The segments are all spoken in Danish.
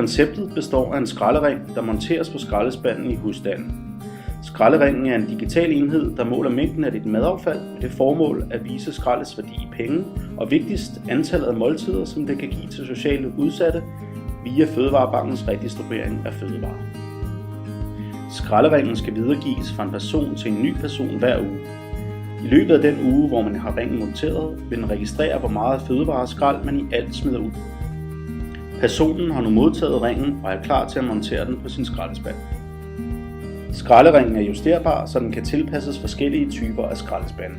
Konceptet består af en skraldering, der monteres på skraldespanden i husstanden. Skralderingen er en digital enhed, der måler mængden af dit madaffald med det formål at vise skraldets værdi i penge, og vigtigst antallet af måltider, som det kan give til sociale udsatte via Fødevarebankens redistribuering af fødevarer. Skralderingen skal videregives fra en person til en ny person hver uge. I løbet af den uge, hvor man har ringen monteret, vil den registrere, hvor meget fødevareskrald man i alt smider ud. Personen har nu modtaget ringen og er klar til at montere den på sin skraldespand. Skralderingen er justerbar, så den kan tilpasses forskellige typer af skraldespande.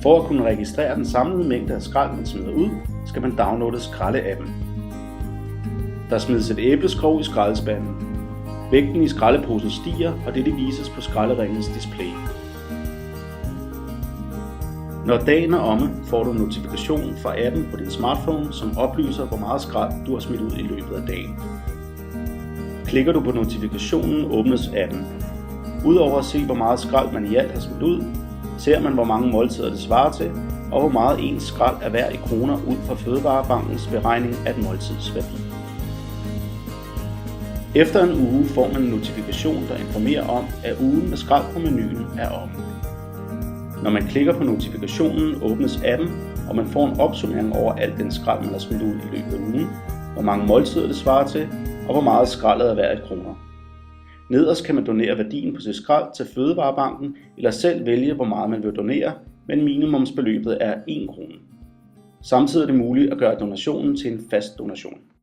For at kunne registrere den samlede mængde af skrald, man smider ud, skal man downloade skralde-appen. Der smides et æbleskrog i skraldespanden. Vægten i skraldeposen stiger, og dette vises på skralderingens display. Når dagen er omme, får du en notifikation fra appen på din smartphone, som oplyser, hvor meget skrald du har smidt ud i løbet af dagen. Klikker du på notifikationen, åbnes appen. Udover at se, hvor meget skrald man i alt har smidt ud, ser man, hvor mange måltider det svarer til, og hvor meget ens skrald er værd i kroner ud fra Fødevarebankens beregning af et måltids værdi. Efter en uge får man en notifikation, der informerer om, at ugen med skrald på menuen er omme. Når man klikker på notifikationen, åbnes appen, og man får en opsummering over alt den skrald, man har smidt ud i løbet af ugen, hvor mange måltider det svarer til, og hvor meget skraldet er værd i kroner. Nederst kan man donere værdien på sit skrald til Fødevarebanken, eller selv vælge, hvor meget man vil donere, men minimumsbeløbet er 1 krone. Samtidig er det muligt at gøre donationen til en fast donation.